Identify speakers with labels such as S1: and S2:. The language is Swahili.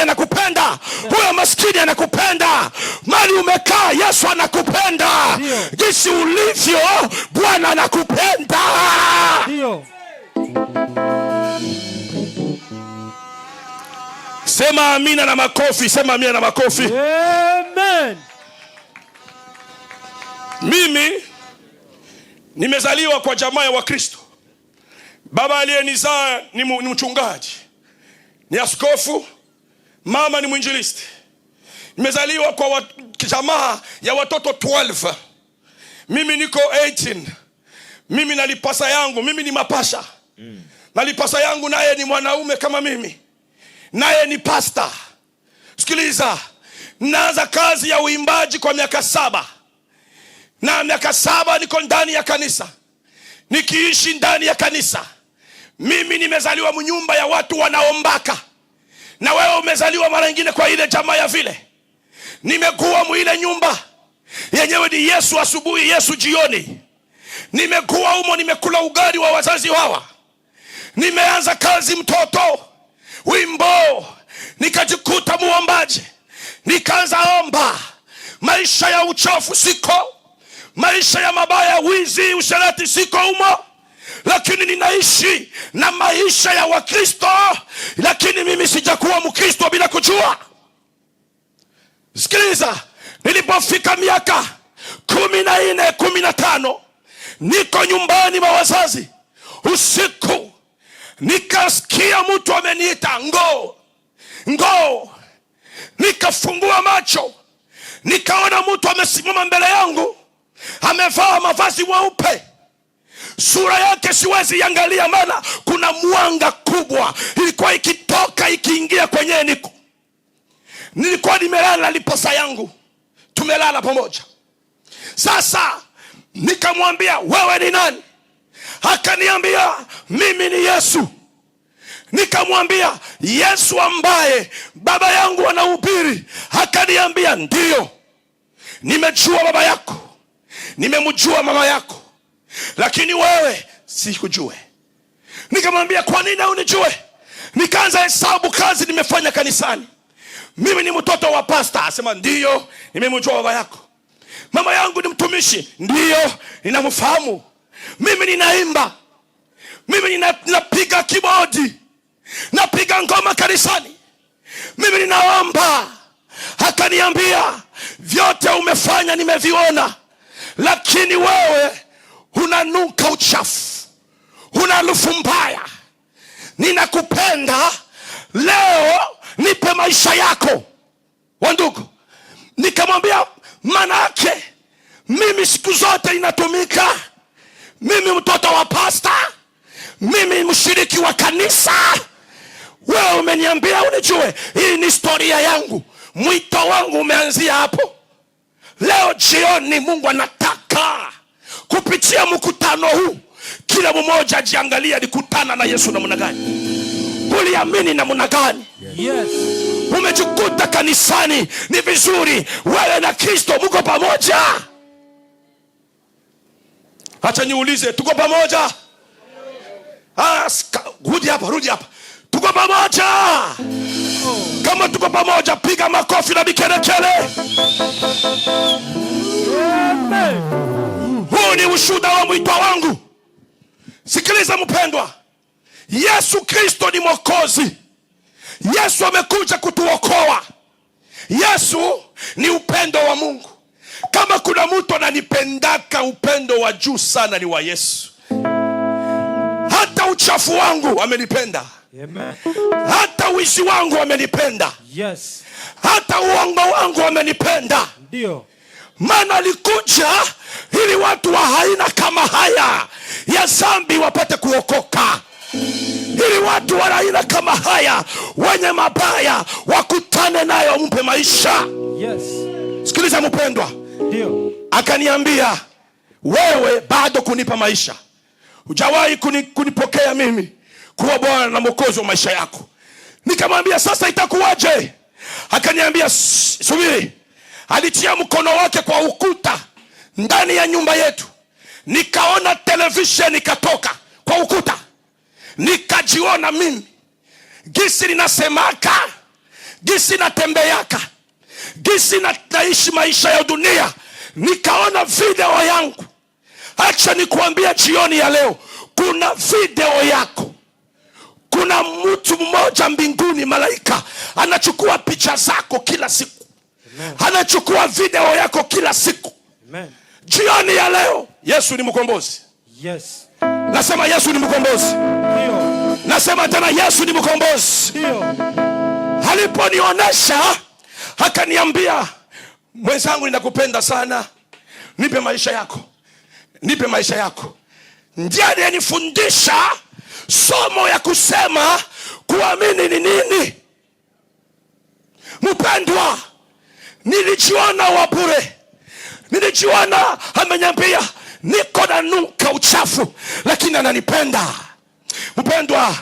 S1: anakupenda, huyo maskini anakupenda, mali umekaa Yesu anakupenda, jinsi ulivyo Bwana anakupenda.
S2: Ndio.
S1: Sema amina na makofi, sema amina na makofi.
S2: Amen.
S1: Mimi nimezaliwa kwa jamaa ya Wakristo. Baba aliyenizaa ni mchungaji, ni askofu, mama ni mwinjilisti. Nimezaliwa kwa jamaa ya watoto 12. Mimi niko 18. Mimi nalipasa yangu, mimi ni mapasha. Nalipasa yangu naye ni mwanaume kama mimi, naye ni pastor. Sikiliza, naanza kazi ya uimbaji kwa miaka 7. Na miaka 7 niko ndani ya kanisa, nikiishi ndani ya kanisa. Mimi nimezaliwa mnyumba ya watu wanaombaka, na wewe umezaliwa mara nyingine kwa ile jamaa ya vile. Nimekuwa muile nyumba yenyewe ni Yesu asubuhi, Yesu jioni. Nimekuwa humo, nimekula ugali wa wazazi hawa. Nimeanza kazi mtoto, wimbo, nikajikuta muombaji, nikaanza omba. Maisha ya uchafu siko, maisha ya mabaya, wizi, usherati siko humo, lakini ninaishi na maisha ya Wakristo, lakini mimi sijakuwa Mkristo bila kujua. Sikiliza, nilipofika miaka 14, 15, niko nyumbani mwa wazazi. Usiku nikasikia mtu ameniita ngoo. Nikafungua macho, nikaona mtu amesimama mbele yangu, amevaa mavazi mweupe. Sura yake siwezi iangalia, maana kuna mwanga kubwa ilikuwa ikitoka ikiingia kwenye niko. Nilikuwa nimelala liposa yangu, tumelala pamoja. Sasa nikamwambia, wewe ni nani? Akaniambia, mimi ni Yesu. Nikamwambia, Yesu ambaye baba yangu anahubiri? Akaniambia, ndio, nimejua baba yako, nimemjua mama yako, lakini wewe sikujue. Nikamwambia, kwa nini unijue? Nikaanza hesabu kazi nimefanya kanisani. Mimi ni mtoto wa pastor. Asema, ndio, nimemjua baba yako. Mama yangu ni mtumishi. Ndio, ninamfahamu. Mimi ninaimba, mimi ninapiga kibodi, napiga ngoma kanisani, mimi ninaomba. Akaniambia, vyote umefanya nimeviona, lakini wewe unanuka uchafu, una harufu mbaya. Ninakupenda, leo nipe maisha yako. Wandugu, nikamwambia, manake mimi siku zote inatumika, mimi mtoto wa pastor, mimi mshiriki wa kanisa. Wewe umeniambia unijue. Hii ni historia yangu, mwito wangu umeanzia hapo. Leo jioni Mungu anataka kupitia mkutano huu kila mmoja ajiangalia alikutana na Yesu namna gani, uliamini namna gani.
S2: Yes.
S1: Umejikuta kanisani, ni vizuri, wewe na Kristo mko pamoja. Acha niulize, tuko pamoja? Rudi hapa. Tuko pamoja? Kama tuko pamoja, piga makofi na vikelekele. Huu ni ushuhuda wa mwito wangu. Sikiliza mpendwa, Yesu Kristo ni Mwokozi. Yesu amekuja kutuokoa. Yesu ni upendo wa Mungu. Kama kuna mtu ananipendaka upendo wa juu sana ni wa Yesu. Hata uchafu wangu amenipenda.
S2: Amen.
S1: Hata wizi wangu amenipenda.
S2: Yes.
S1: Hata uongo wangu amenipenda.
S2: Ndio.
S1: Maana alikuja ili watu wa aina kama haya ya dhambi wapate kuokoka, ili watu wa aina kama haya wenye mabaya wakutane nayo, mpe maisha.
S2: Yes.
S1: Sikiliza mpendwa.
S2: Ndio.
S1: Akaniambia, wewe bado kunipa maisha, hujawahi kunipokea mimi kuwa Bwana na Mwokozi wa maisha yako. Nikamwambia, sasa itakuwaje? Akaniambia, subiri. Alitia mkono wake kwa ukuta ndani ya nyumba yetu, nikaona television ikatoka kwa ukuta, nikajiona mimi gisi linasemaka gisi natembeaka, gisi naishi maisha ya dunia, nikaona video yangu. Acha nikuambia jioni ya leo, kuna video yako. Kuna mtu mmoja mbinguni, malaika anachukua picha zako kila siku. Amen. Anachukua video yako kila siku. Amen. Jioni ya leo, Yesu ni mkombozi.
S2: Yes.
S1: Nasema Yesu ni mkombozi.
S2: Ndio.
S1: Nasema tena Yesu ni mkombozi.
S2: Ndio.
S1: Aliponionyesha akaniambia, mwenzangu, ninakupenda sana, nipe maisha yako, nipe maisha yako. Ndiye alinifundisha somo ya kusema kuamini ni nini. Mpendwa, nilijiona wa bure, nilijiona amenyambia niko na nuka uchafu, lakini ananipenda. Mpendwa,